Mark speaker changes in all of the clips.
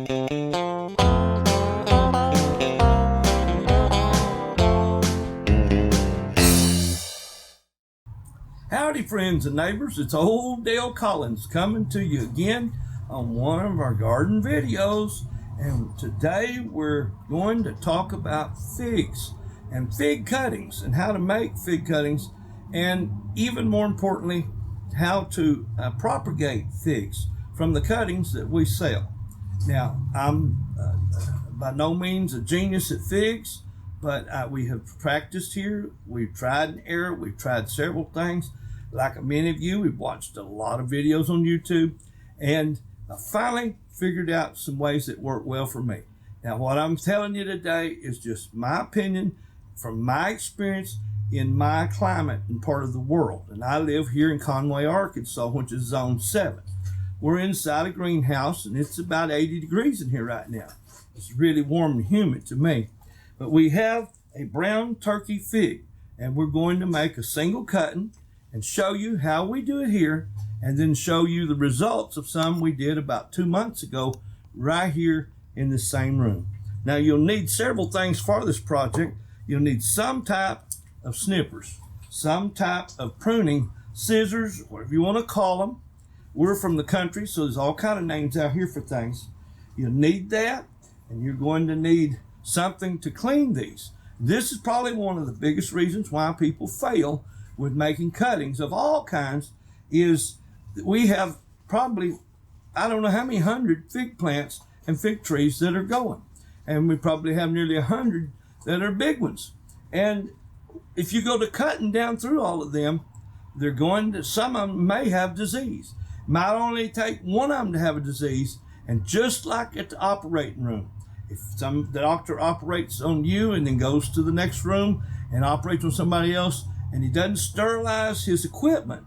Speaker 1: Howdy friends and neighbors, it's old Dale Collins coming to you again on one of our garden videos, and today we're going to talk about figs and fig cuttings and how to make fig cuttings, and even more importantly how to propagate figs from the cuttings that we sell. Now I'm by no means a genius at figs, but we have practiced here. We've tried and error, we've tried several things. Like many of you, we've watched a lot of videos on YouTube, and I finally figured out some ways that work well for me. Now, what I'm telling you today is just my opinion from my experience in my climate and part of the world. And I live here in Conway, Arkansas, which is zone 7. We're inside a greenhouse, and it's about 80 degrees in here right now. It's really warm and humid to me. But we have a brown turkey fig, and we're going to make a single cutting and show you how we do it here, and then show you the results of some we did about 2 months ago right here in the same room. Now you'll need several things for this project. You'll need some type of snippers, some type of pruning scissors, whatever you want to call them. We're from the country, so there's all kind of names out here for things. You'll need that, and you're going to need something to clean these. This is probably one of the biggest reasons why people fail with making cuttings of all kinds, is that we have probably, I don't know how many hundred fig plants and fig trees that are going. And we probably have nearly 100 that are big ones. And if you go to cutting down through all of them, they're going to, some of them may have disease. Might only take one of them to have a disease. And just like at the operating room, if the doctor operates on you and then goes to the next room and operates on somebody else, and he doesn't sterilize his equipment,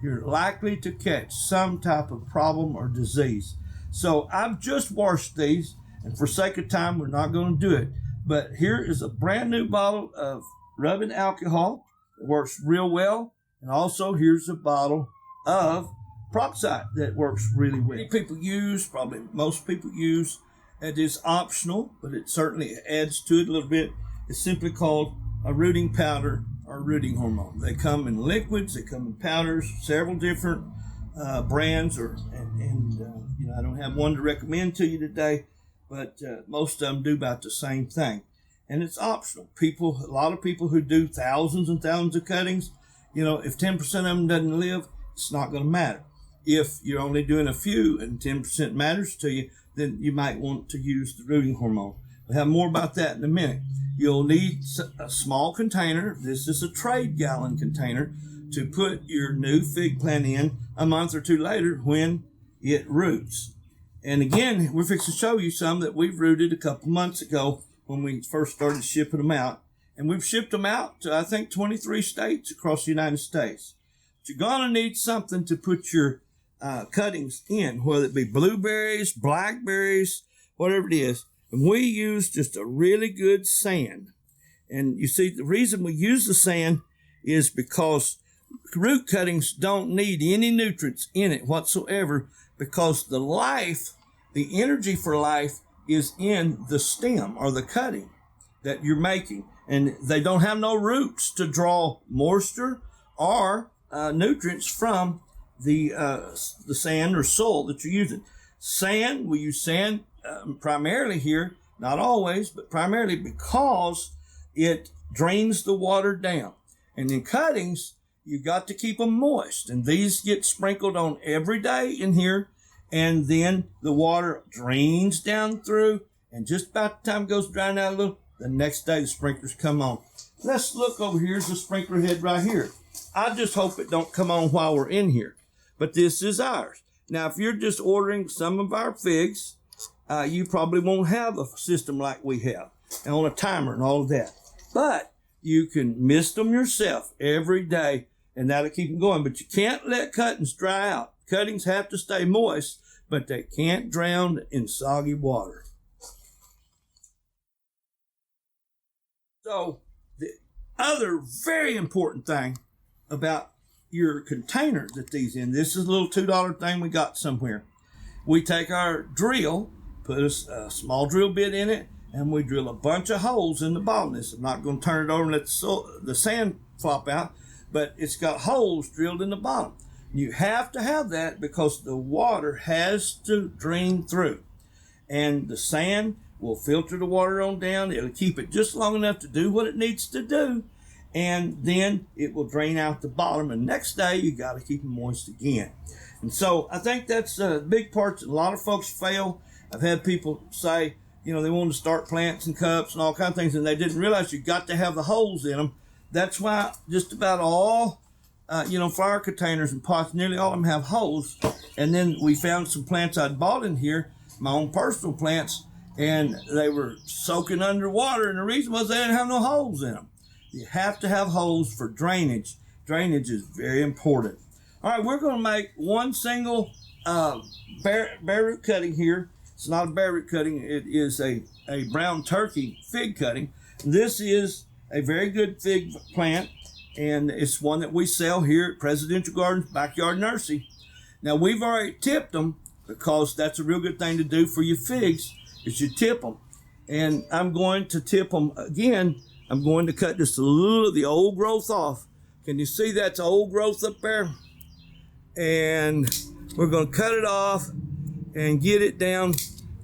Speaker 1: you're likely to catch some type of problem or disease. So I've just washed these, and for sake of time, we're not going to do it. But here is a brand new bottle of rubbing alcohol. It works real well. And also here's a bottle of Propagate that works really well. Many people use, probably most people use, it is optional, but it certainly adds to it a little bit. It's simply called a rooting powder or rooting hormone. They come in liquids, they come in powders, several different brands, I don't have one to recommend to you today, but most of them do about the same thing. And it's optional. A lot of people who do thousands and thousands of cuttings, if 10% of them doesn't live, it's not going to matter. If you're only doing a few and 10% matters to you, then you might want to use the rooting hormone. We'll have more about that in a minute. You'll need a small container. This is a trade gallon container to put your new fig plant in a month or two later when it roots. And again, we're fixing to show you some that we've rooted a couple months ago when we first started shipping them out. And we've shipped them out to, I think, 23 states across the United States. But you're going to need something to put your cuttings in, whether it be blueberries, blackberries, whatever it is. And we use just a really good sand. And you see, the reason we use the sand is because root cuttings don't need any nutrients in it whatsoever, because the energy for life is in the stem or the cutting that you're making. And they don't have no roots to draw moisture or nutrients from the sand or soil that you're using. We use sand primarily here, not always, but primarily because it drains the water down. And in cuttings, you've got to keep them moist. And these get sprinkled on every day in here. And then the water drains down through. And just about the time it goes drying out a little, the next day the sprinklers come on. Let's look over here. Here's the sprinkler head right here. I just hope it don't come on while we're in here. But this is ours. Now, if you're just ordering some of our figs, you probably won't have a system like we have, and on a timer and all of that. But you can mist them yourself every day, and that'll keep them going. But you can't let cuttings dry out. Cuttings have to stay moist, but they can't drown in soggy water. So the other very important thing about your container that these in, this is a little $2 thing we got somewhere. We take our drill, put a small drill bit in it, and we drill a bunch of holes in the bottom. I'm not going to turn it over and let the sand flop out, but it's got holes drilled in the bottom. You have to have that because the water has to drain through, and the sand will filter the water on down. It'll keep it just long enough to do what it needs to do, and then it will drain out the bottom, and next day you got to keep it moist again. And so I think that's a big part that a lot of folks fail. I've had people say, they want to start plants and cups and all kinds of things, and they didn't realize you got to have the holes in them. That's why just about all flower containers and pots, nearly all of them have holes. And then we found some plants I'd bought in here, my own personal plants, and they were soaking underwater, and the reason was they didn't have no holes in them. You have to have holes for drainage. Drainage is very important. All right, we're going to make one single bare root cutting here. It's not a bare root cutting. It is a brown turkey fig cutting. This is a very good fig plant, and it's one that we sell here at Presidential Gardens Backyard Nursery. Now, we've already tipped them because that's a real good thing to do for your figs, is you tip them. And I'm going to tip them again. I'm going to cut just a little of the old growth off. Can you see that's old growth up there? And we're going to cut it off and get it down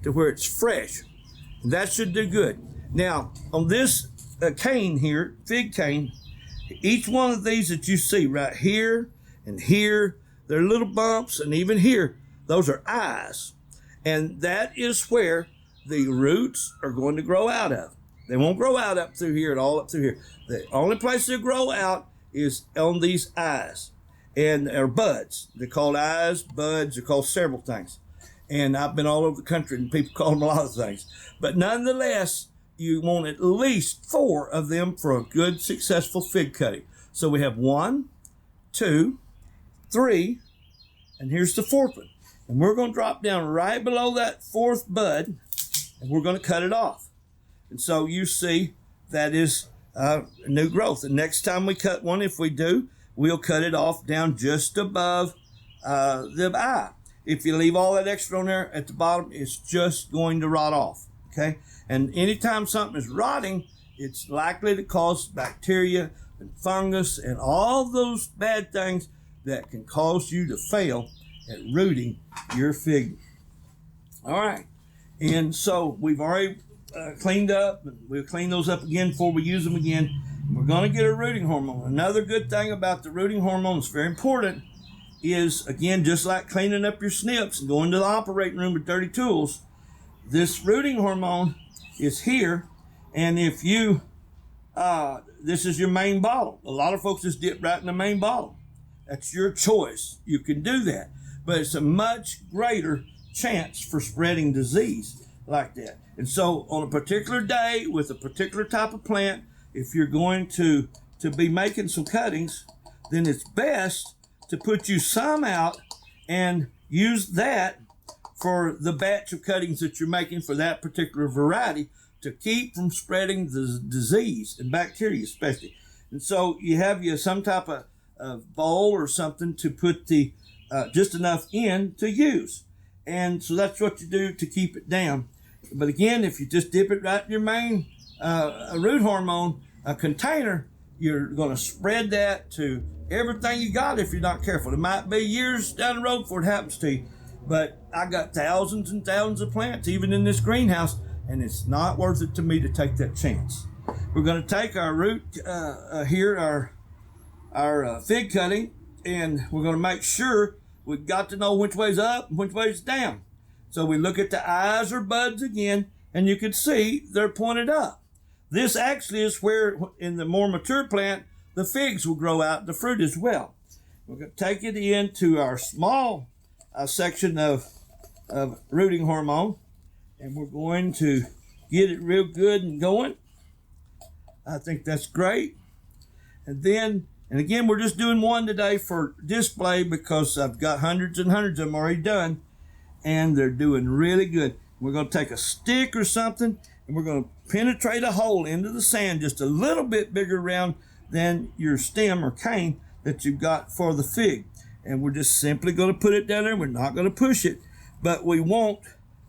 Speaker 1: to where it's fresh. And that should do good. Now, on this cane here, fig cane, each one of these that you see right here and here, they're little bumps, and even here, those are eyes. And that is where the roots are going to grow out of. They won't grow out up through here at all, up through here. The only place they grow out is on these eyes. And they're buds. They're called eyes, buds, they're called several things. And I've been all over the country and people call them a lot of things. But nonetheless, you want at least 4 of them for a good, successful fig cutting. So we have 1, 2, 3, and here's the 4th one. And we're going to drop down right below that 4th bud, and we're going to cut it off. And so you see that is new growth. And next time we cut one, if we do, we'll cut it off down just above the eye. If you leave all that extra on there at the bottom, it's just going to rot off, okay? And anytime something is rotting, it's likely to cause bacteria and fungus and all those bad things that can cause you to fail at rooting your fig. All right, and so we've already cleaned up, and we'll clean those up again before we use them again. We're going to get a rooting hormone. Another good thing about the rooting hormone is very important is, again, just like cleaning up your snips and going to the operating room with dirty tools, this rooting hormone is here. And if you, this is your main bottle. A lot of folks just dip right in the main bottle. That's your choice. You can do that. But it's a much greater chance for spreading disease like that. And so on a particular day with a particular type of plant, if you're going to be making some cuttings, then it's best to put you some out and use that for the batch of cuttings that you're making for that particular variety to keep from spreading the disease and bacteria especially. And so you have some type of bowl or something to put the just enough in to use. And so that's what you do to keep it down. But again, if you just dip it right in your main root hormone container, you're going to spread that to everything you got if you're not careful. It might be years down the road before it happens to you, but I got thousands and thousands of plants even in this greenhouse, and it's not worth it to me to take that chance. We're going to take our root here, our fig cutting, and we're going to make sure we've got to know which way's up and which way's down. So we look at the eyes or buds again, and you can see they're pointed up. This actually is where, in the more mature plant, the figs will grow out the fruit as well. We're going to take it into our small section of rooting hormone, and we're going to get it real good and going. I think that's great. And again, we're just doing one today for display because I've got hundreds and hundreds of them already done, and they're doing really good. We're going to take a stick or something, and we're going to penetrate a hole into the sand just a little bit bigger around than your stem or cane that you've got for the fig. And we're just simply going to put it down there. We're not going to push it, but we won't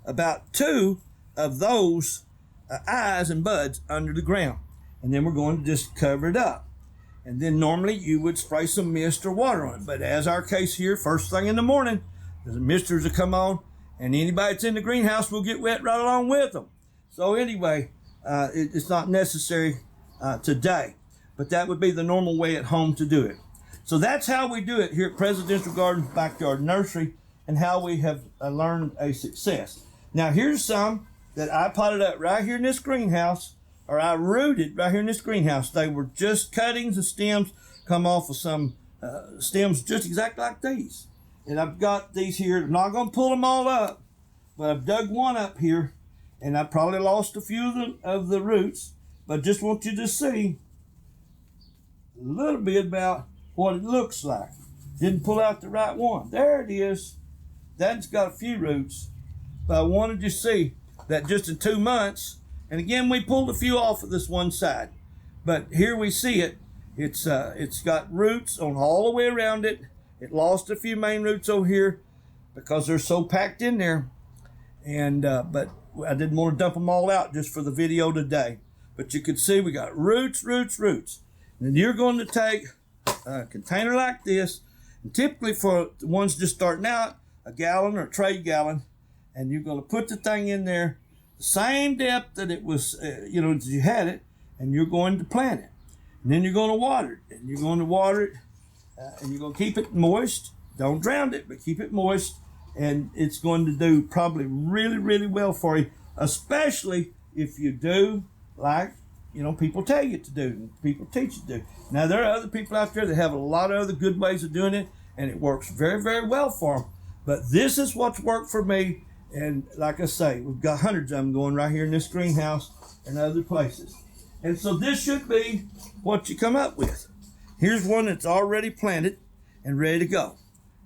Speaker 1: about 2 of those eyes and buds under the ground. And then we're going to just cover it up. And then normally you would spray some mist or water on it. But as our case here, first thing in the morning, the misters will come on, and anybody that's in the greenhouse will get wet right along with them. So anyway, it's not necessary today, but that would be the normal way at home to do it. So that's how we do it here at Presidential Gardens Backyard Nursery, and how we have learned a success. Now here's some that I potted up right here in this greenhouse, or I rooted right here in this greenhouse. They were just cuttings and stems come off of some stems just exactly like these. And I've got these here. I'm not going to pull them all up, but I've dug one up here, and I probably lost a few of the roots, but just want you to see a little bit about what it looks like. Didn't pull out the right one. There it is. That's got a few roots, but I wanted you to see that just in 2 months. And again, we pulled a few off of this one side, but here we see it. It's got roots on all the way around it. It lost a few main roots over here because they're so packed in there. And but I didn't want to dump them all out just for the video today. But you can see we got roots, roots, roots. And you're going to take a container like this, and typically for the ones just starting out, a gallon or a trade gallon, and you're going to put the thing in there the same depth that it was, as you had it, and you're going to plant it. And then you're going to water it, and you're going to water it, and you're going to keep it moist. Don't drown it, but keep it moist, and it's going to do probably really, really well for you, especially if you do like, people tell you to do, and people teach you to do. Now, there are other people out there that have a lot of other good ways of doing it, and it works very, very well for them. But this is what's worked for me. And like I say, we've got hundreds of them going right here in this greenhouse and other places. And so this should be what you come up with. Here's one that's already planted and ready to go.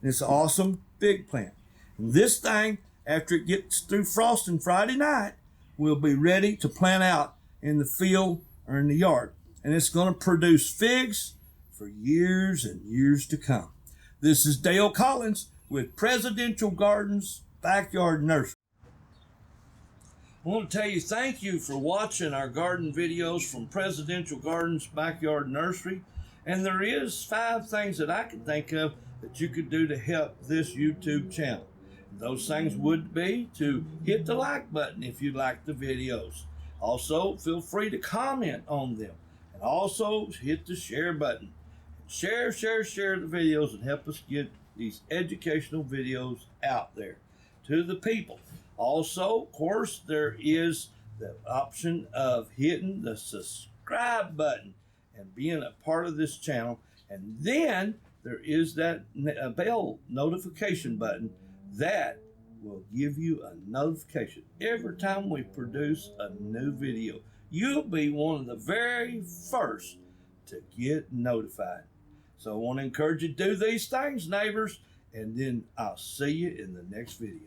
Speaker 1: And it's an awesome big plant. And this thing, after it gets through frosting Friday night, will be ready to plant out in the field or in the yard. And it's going to produce figs for years and years to come. This is Dale Collins with Presidential Gardens Backyard Nursery. I want to tell you thank you for watching our garden videos from Presidential Gardens Backyard Nursery. And there is 5 things that I can think of that you could do to help this YouTube channel. Those things would be to hit the like button if you like the videos. Also, feel free to comment on them. And also hit the share button. Share the videos and help us get these educational videos out there to the people. Also, of course, there is the option of hitting the subscribe button and being a part of this channel. And then there is that bell notification button that will give you a notification every time we produce a new video. You'll be one of the very first to get notified. So I want to encourage you to do these things, neighbors, and then I'll see you in the next video.